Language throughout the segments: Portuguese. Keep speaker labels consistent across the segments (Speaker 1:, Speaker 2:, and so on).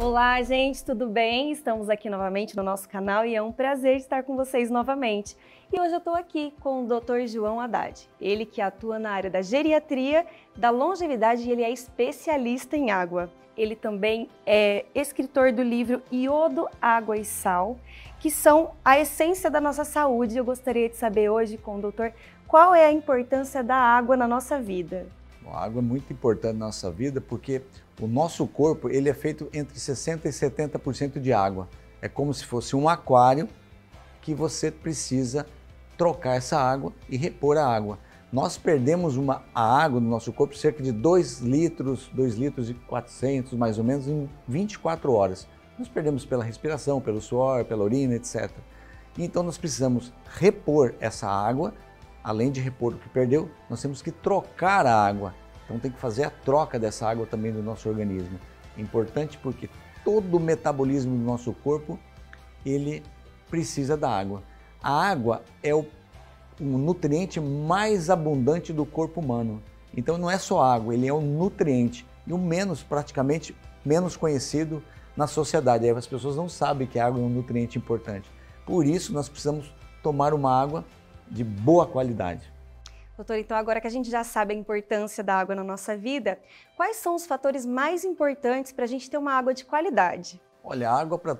Speaker 1: Olá, gente, tudo bem? Estamos aqui novamente no nosso canal e é um prazer estar com vocês novamente. E hoje eu estou aqui com o Dr. João Haddad, ele que atua na área da geriatria, da longevidade e ele é especialista em água. Ele também é escritor do livro Iodo, Água e Sal, que são a essência da nossa saúde. Eu gostaria de saber hoje com o doutor qual é a importância da água na nossa vida.
Speaker 2: A água é muito importante na nossa vida porque o nosso corpo ele é feito entre 60% e 70% de água. É como se fosse um aquário que você precisa trocar essa água e repor a água. Nós perdemos a água no nosso corpo cerca de 2 litros e 400 mais ou menos em 24 horas. Nós perdemos pela respiração, pelo suor, pela urina, etc. Então nós precisamos repor essa água. Além de repor o que perdeu, nós temos que trocar a água. Então tem que fazer a troca dessa água também do nosso organismo. É importante porque todo o metabolismo do nosso corpo, ele precisa da água. A água é o nutriente mais abundante do corpo humano. Então não é só água, ele é um nutriente e o praticamente menos conhecido na sociedade. Aí as pessoas não sabem que a água é um nutriente importante. Por isso nós precisamos tomar uma água de boa qualidade.
Speaker 1: Doutor, então agora que a gente já sabe a importância da água na nossa vida, quais são os fatores mais importantes para a gente ter uma água de qualidade?
Speaker 2: Olha, a água para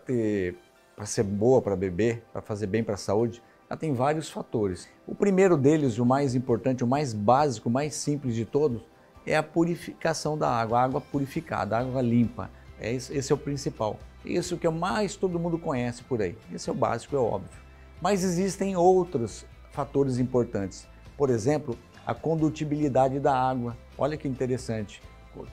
Speaker 2: ser boa para beber, para fazer bem para a saúde, ela tem vários fatores. O primeiro deles, o mais importante, o mais básico, o mais simples de todos, é a purificação da água, a água purificada, a água limpa. Esse é o principal. Isso que mais todo mundo conhece por aí. Esse é o básico, é óbvio. Mas existem outros fatores importantes. Por exemplo, a condutibilidade da água. Olha que interessante.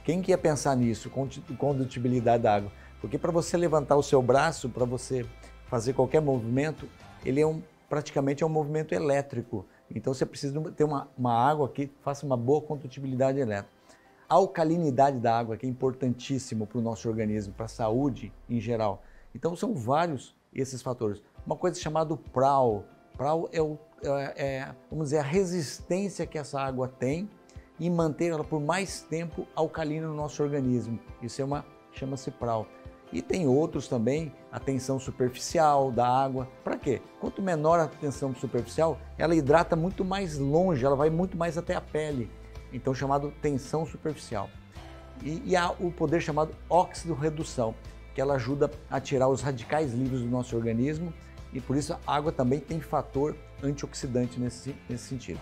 Speaker 2: Quem que ia pensar nisso, condutibilidade da água? Porque para você levantar o seu braço, para você fazer qualquer movimento, ele é praticamente um movimento elétrico. Então você precisa ter uma água que faça uma boa condutibilidade elétrica. A alcalinidade da água, que é importantíssimo para o nosso organismo, para a saúde em geral. Então são vários esses fatores. Uma coisa chamada PRAL. PRAL vamos dizer, a resistência que essa água tem em manter ela por mais tempo alcalina no nosso organismo. Isso chama-se PRAL. E tem outros também, a tensão superficial da água. Para quê? Quanto menor a tensão superficial, ela hidrata muito mais longe, ela vai muito mais até a pele. Então chamado tensão superficial. E há o poder chamado óxido-redução, que ela ajuda a tirar os radicais livres do nosso organismo. E por isso a água também tem fator antioxidante nesse sentido.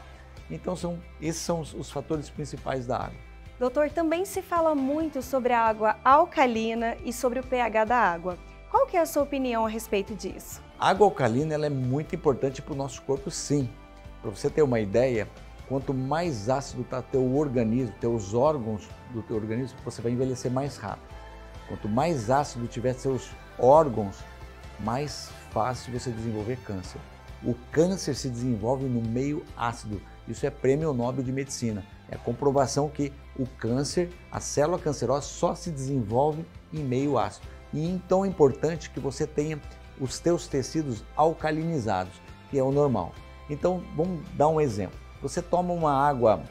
Speaker 2: Então esses são os fatores principais da água.
Speaker 1: Doutor, também se fala muito sobre a água alcalina e sobre o pH da água. Qual que é a sua opinião a respeito disso?
Speaker 2: A água alcalina ela é muito importante para o nosso corpo, sim. Para você ter uma ideia, quanto mais ácido está teu organismo, teus órgãos do teu organismo, você vai envelhecer mais rápido. Quanto mais ácido tiver seus órgãos, mais fácil você desenvolver câncer. O câncer se desenvolve no meio ácido. Isso é prêmio Nobel de Medicina. É a comprovação que o câncer, a célula cancerosa só se desenvolve em meio ácido. E então é importante que você tenha os teus tecidos alcalinizados, que é o normal. Então vamos dar um exemplo. Você toma uma água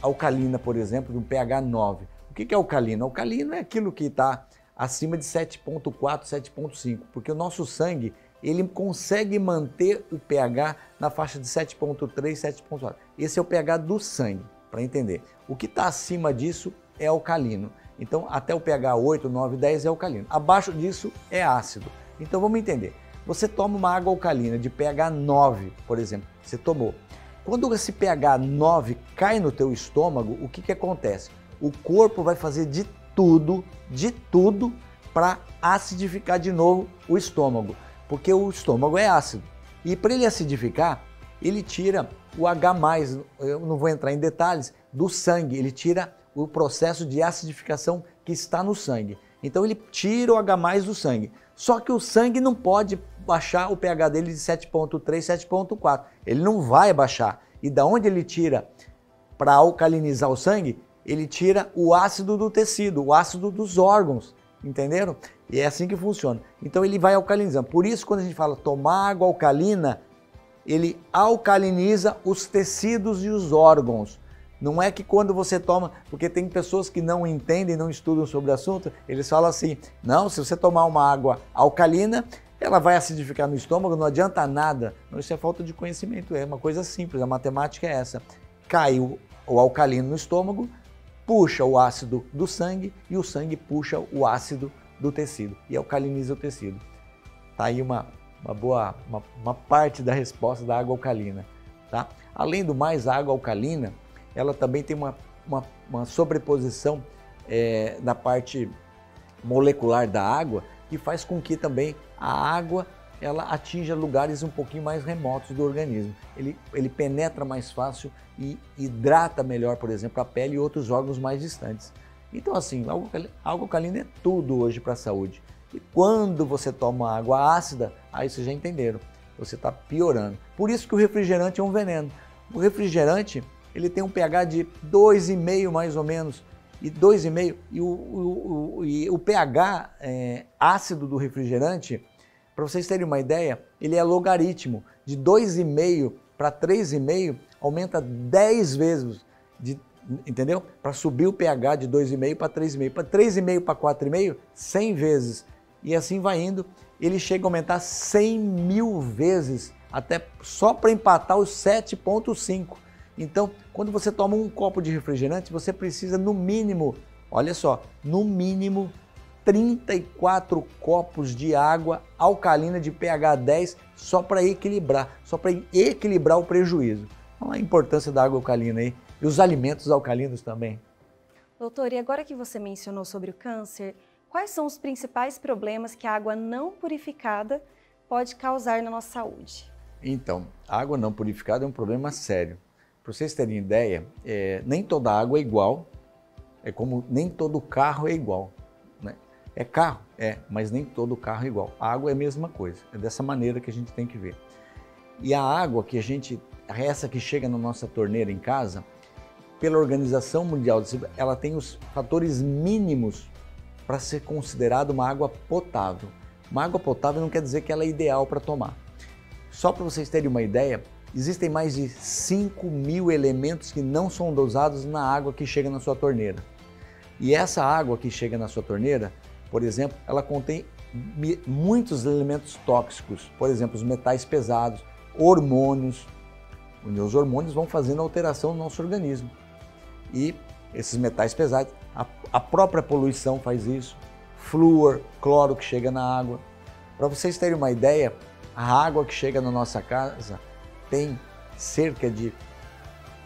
Speaker 2: alcalina, por exemplo, de um pH 9. O que é alcalino? Alcalino é aquilo que está acima de 7,4, 7,5, porque o nosso sangue ele consegue manter o pH na faixa de 7,3, 7,4. Esse é o pH do sangue, para entender. O que está acima disso é alcalino. Então, até o pH 8, 9, 10 é alcalino. Abaixo disso é ácido. Então, vamos entender. Você toma uma água alcalina de pH 9, por exemplo, você tomou. Quando esse pH 9 cai no teu estômago, o que acontece? O corpo vai fazer de tudo para acidificar de novo o estômago, porque o estômago é ácido. E para ele acidificar, ele tira o H+, eu não vou entrar em detalhes, do sangue, ele tira o processo de acidificação que está no sangue. Então ele tira o H+ do sangue. Só que o sangue não pode baixar o pH dele de 7,3, 7,4. Ele não vai baixar. E da onde ele tira para alcalinizar o sangue? Ele tira o ácido do tecido, o ácido dos órgãos, entenderam? E é assim que funciona. Então ele vai alcalinizando. Por isso, quando a gente fala tomar água alcalina, ele alcaliniza os tecidos e os órgãos. Não é que quando você toma, porque tem pessoas que não entendem, não estudam sobre o assunto, eles falam assim, não, se você tomar uma água alcalina, ela vai acidificar no estômago, não adianta nada. Não, isso é falta de conhecimento, é uma coisa simples, a matemática é essa. Cai o alcalino no estômago, puxa o ácido do sangue e o sangue puxa o ácido do tecido e alcaliniza o tecido. Tá aí uma parte da resposta da água alcalina. Tá? Além do mais, a água alcalina, ela também tem uma sobreposição da parte molecular da água que faz com que também a água ela atinja lugares um pouquinho mais remotos do organismo. Ele penetra mais fácil e hidrata melhor, por exemplo, a pele e outros órgãos mais distantes. Então assim, a água alcalina é tudo hoje para a saúde. E quando você toma água ácida, aí vocês já entenderam, você está piorando. Por isso que o refrigerante é um veneno. O refrigerante, ele tem um pH de 2,5 mais ou menos, e 2,5, e o pH ácido do refrigerante, para vocês terem uma ideia, ele é logaritmo, de 2,5 para 3,5 aumenta 10 vezes, entendeu? Para subir o pH de 2,5 para 3,5, para 3,5 para 4,5, 100 vezes, e assim vai indo, ele chega a aumentar 100 mil vezes, até só para empatar os 7,5. Então, quando você toma um copo de refrigerante, você precisa no mínimo, olha só, no mínimo 34 copos de água alcalina de pH 10 só para equilibrar o prejuízo. Então, a importância da água alcalina aí e os alimentos alcalinos também.
Speaker 1: Doutor, e agora que você mencionou sobre o câncer, quais são os principais problemas que a água não purificada pode causar na nossa saúde?
Speaker 2: Então, a água não purificada é um problema sério. Para vocês terem ideia, nem toda água é igual, é como nem todo carro é igual. Né? É carro? Mas nem todo carro é igual. A água é a mesma coisa, é dessa maneira que a gente tem que ver. E a água essa que chega na nossa torneira em casa, pela Organização Mundial de Saúde, ela tem os fatores mínimos para ser considerada uma água potável. Uma água potável não quer dizer que ela é ideal para tomar. Só para vocês terem uma ideia, existem mais de 5.000 elementos que não são dosados na água que chega na sua torneira. E essa água que chega na sua torneira, por exemplo, ela contém muitos elementos tóxicos, por exemplo, os metais pesados, hormônios. Os hormônios vão fazendo alteração no nosso organismo. E esses metais pesados, a própria poluição faz isso, flúor, cloro que chega na água. Para vocês terem uma ideia, a água que chega na nossa casa tem cerca de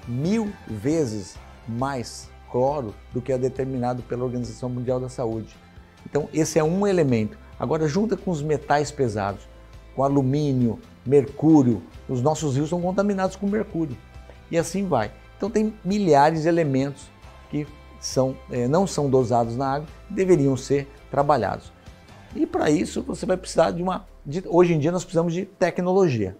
Speaker 2: 1000 vezes mais cloro do que é determinado pela Organização Mundial da Saúde. Então, esse é um elemento. Agora, junta com os metais pesados, com alumínio, mercúrio, os nossos rios são contaminados com mercúrio. E assim vai. Então, tem milhares de elementos que não são dosados na água, deveriam ser trabalhados. E para isso, você vai precisar hoje em dia, nós precisamos de tecnologia.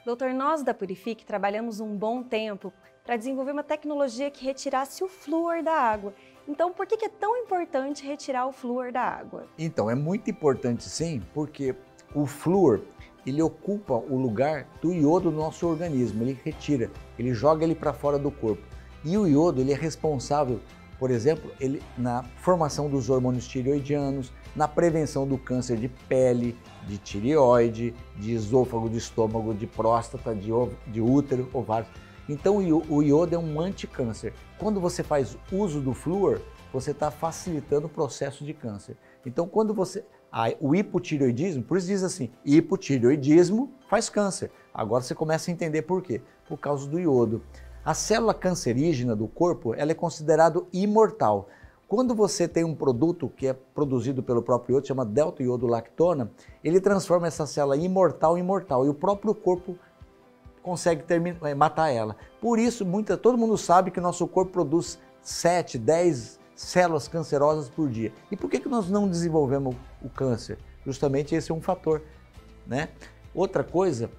Speaker 1: Doutor, nós da Purifique trabalhamos um bom tempo para desenvolver uma tecnologia que retirasse o flúor da água. Então, por que é tão importante retirar o flúor da água?
Speaker 2: Então, é muito importante sim, porque o flúor, ele ocupa o lugar do iodo do nosso organismo, ele retira, ele joga ele para fora do corpo. E o iodo, ele é responsável, por exemplo, na formação dos hormônios tireoidianos, na prevenção do câncer de pele, de tireoide, de esôfago, de estômago, de próstata, de útero, ovários. Então o iodo é um anticâncer. Quando você faz uso do flúor, você está facilitando o processo de câncer. Então o hipotireoidismo, por isso diz assim, hipotireoidismo faz câncer. Agora você começa a entender por quê. Por causa do iodo. A célula cancerígena do corpo, ela é considerada imortal. Quando você tem um produto que é produzido pelo próprio iodo, chama delta-iodo-lactona, ele transforma essa célula imortal em mortal e o próprio corpo consegue matar ela. Por isso, todo mundo sabe que o nosso corpo produz 7, 10 células cancerosas por dia. E por que nós não desenvolvemos o câncer? Justamente esse é um fator, né? Outra coisa,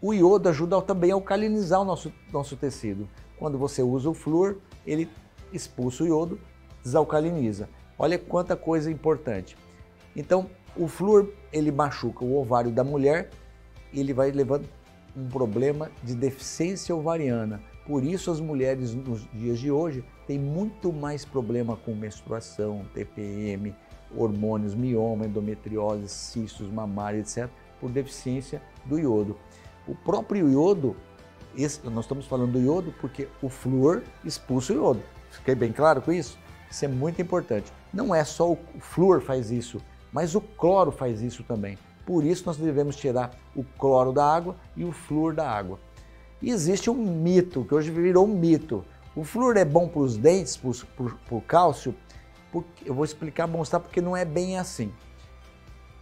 Speaker 2: o iodo ajuda também a alcalinizar o nosso tecido. Quando você usa o flúor, ele expulsa o iodo, desalcaliniza. Olha quanta coisa importante. Então, o flúor, ele machuca o ovário da mulher, ele vai levando um problema de deficiência ovariana, Por isso as mulheres nos dias de hoje têm muito mais problema com menstruação, TPM, hormônios, mioma, endometriose, cistos mamários, etc., por deficiência do iodo. O próprio iodo, nós estamos falando do iodo porque o flúor expulsa o iodo. Fiquei bem claro com isso? Isso é muito importante. Não é só o flúor faz isso, mas o cloro faz isso também. Por isso nós devemos tirar o cloro da água e o flúor da água. E existe um mito, que hoje virou um mito. O flúor é bom para os dentes, para o cálcio? Eu vou explicar, mostrar porque não é bem assim.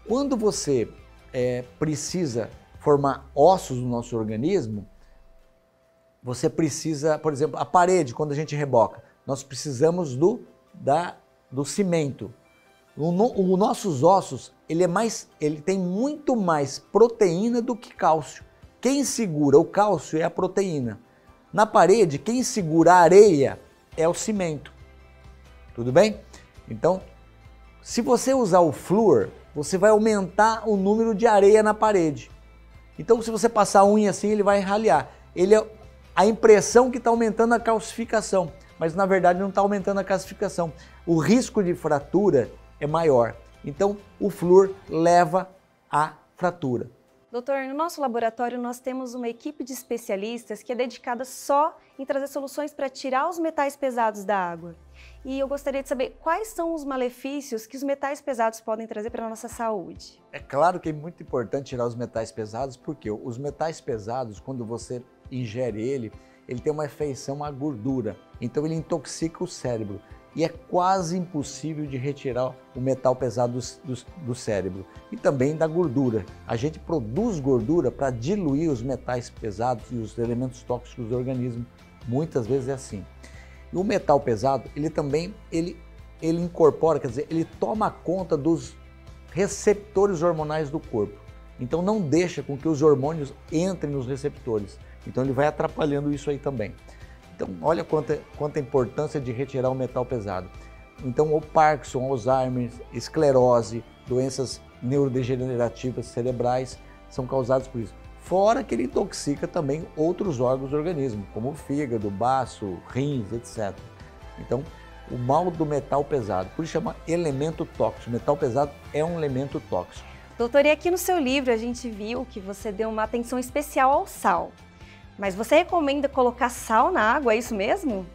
Speaker 2: Quando você precisa formar ossos no nosso organismo, você precisa, por exemplo, a parede, quando a gente reboca, nós precisamos do cimento. Os nossos ossos, ele tem muito mais proteína do que cálcio. Quem segura o cálcio é a proteína. Na parede, quem segura a areia é o cimento. Tudo bem? Então, se você usar o flúor, você vai aumentar o número de areia na parede. Então, se você passar a unha assim, ele vai ralear. A impressão que está aumentando a calcificação, mas na verdade não está aumentando a calcificação. O risco de fratura é maior. Então, o flúor leva à fratura.
Speaker 1: Doutor, no nosso laboratório nós temos uma equipe de especialistas que é dedicada só em trazer soluções para tirar os metais pesados da água. E eu gostaria de saber quais são os malefícios que os metais pesados podem trazer para a nossa saúde.
Speaker 2: É claro que é muito importante tirar os metais pesados, porque os metais pesados, quando você ingere ele tem uma feição à gordura, então ele intoxica o cérebro. E é quase impossível de retirar o metal pesado do cérebro e também da gordura. A gente produz gordura para diluir os metais pesados e os elementos tóxicos do organismo. Muitas vezes é assim. E o metal pesado, ele também incorpora, quer dizer, ele toma conta dos receptores hormonais do corpo. Então não deixa com que os hormônios entrem nos receptores. Então ele vai atrapalhando isso aí também. Então, olha quanta importância de retirar o metal pesado. Então, o Parkinson, Alzheimer, esclerose, doenças neurodegenerativas cerebrais são causadas por isso. Fora que ele intoxica também outros órgãos do organismo, como o fígado, baço, rins, etc. Então, o mal do metal pesado, por isso chama elemento tóxico. O metal pesado é um elemento tóxico.
Speaker 1: Doutor, e aqui no seu livro a gente viu que você deu uma atenção especial ao sal. Mas você recomenda colocar sal na água, é isso mesmo?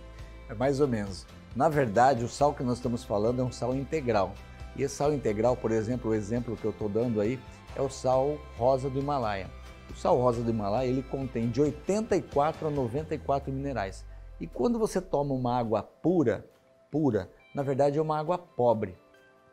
Speaker 2: É mais ou menos. Na verdade, o sal que nós estamos falando é um sal integral. E esse sal integral, por exemplo, o exemplo que eu estou dando aí, é o sal rosa do Himalaia. O sal rosa do Himalaia, ele contém de 84 a 94 minerais. E quando você toma uma água pura, na verdade é uma água pobre.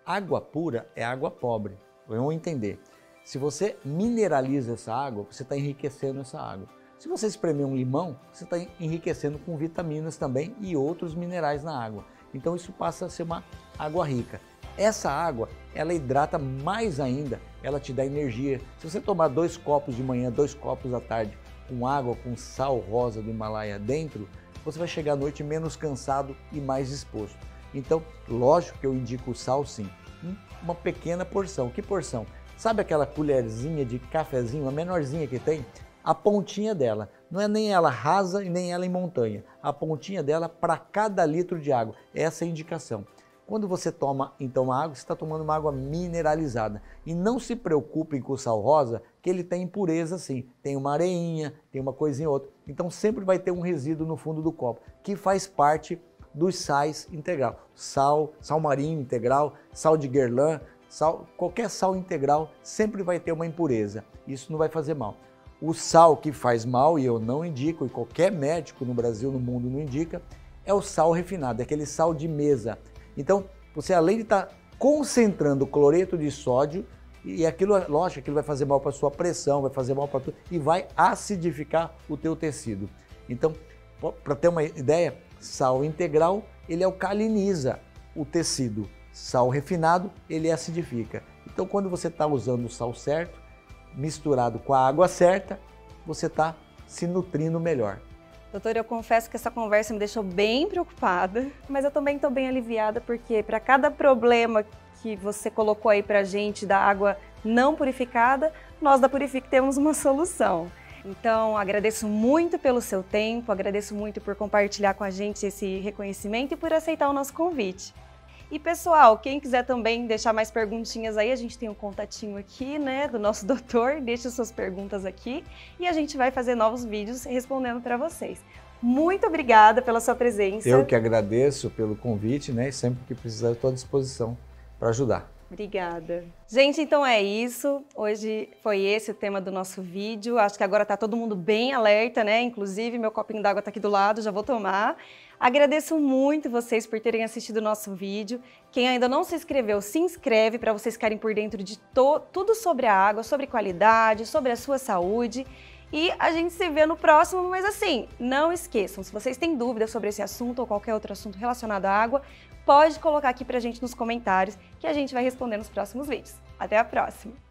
Speaker 2: Água pura é água pobre. Vamos entender. Se você mineraliza essa água, você está enriquecendo essa água. Se você espremer um limão, você está enriquecendo com vitaminas também e outros minerais na água. Então isso passa a ser uma água rica. Essa água, ela hidrata mais ainda, ela te dá energia. Se você tomar 2 copos de manhã, 2 copos à tarde, com água, com sal rosa do Himalaia dentro, você vai chegar à noite menos cansado e mais disposto. Então, lógico que eu indico o sal sim, uma pequena porção. Que porção? Sabe aquela colherzinha de cafezinho, a menorzinha que tem? A pontinha dela, não é nem ela rasa e nem ela em montanha, a pontinha dela para cada litro de água, essa é a indicação. Quando você toma então a água, você está tomando uma água mineralizada. E não se preocupem com o sal rosa, que ele tem impureza sim, tem uma areinha, tem uma coisinha ou outra. Então sempre vai ter um resíduo no fundo do copo, que faz parte dos sais integral. Sal marinho integral, sal de Guerlain, qualquer sal integral sempre vai ter uma impureza, isso não vai fazer mal. O sal que faz mal, e eu não indico, e qualquer médico no Brasil, no mundo não indica, é o sal refinado, é aquele sal de mesa. Então, você além de estar concentrando cloreto de sódio, e aquilo, lógico, aquilo vai fazer mal para a sua pressão, vai fazer mal para tudo, e vai acidificar o teu tecido. Então, para ter uma ideia, sal integral, ele alcaliniza o tecido. Sal refinado, ele acidifica. Então, quando você está usando o sal certo, misturado com a água certa, você está se nutrindo melhor.
Speaker 1: Doutor, eu confesso que essa conversa me deixou bem preocupada, mas eu também estou bem aliviada porque para cada problema que você colocou aí para a gente da água não purificada, nós da Purific temos uma solução. Então, agradeço muito pelo seu tempo, agradeço muito por compartilhar com a gente esse reconhecimento e por aceitar o nosso convite. E pessoal, quem quiser também deixar mais perguntinhas aí, a gente tem um contatinho aqui, né, do nosso doutor, deixa suas perguntas aqui e a gente vai fazer novos vídeos respondendo para vocês. Muito obrigada pela sua presença.
Speaker 2: Eu que agradeço pelo convite, né, e sempre que precisar estou à disposição para ajudar.
Speaker 1: Obrigada. Gente, então é isso. Hoje foi esse o tema do nosso vídeo. Acho que agora está todo mundo bem alerta, né? Inclusive, meu copinho d'água está aqui do lado, já vou tomar. Agradeço muito vocês por terem assistido o nosso vídeo. Quem ainda não se inscreveu, se inscreve para vocês ficarem por dentro de tudo sobre a água, sobre qualidade, sobre a sua saúde. E a gente se vê no próximo, mas assim, não esqueçam, se vocês têm dúvidas sobre esse assunto ou qualquer outro assunto relacionado à água, pode colocar aqui pra gente nos comentários que a gente vai responder nos próximos vídeos. Até a próxima!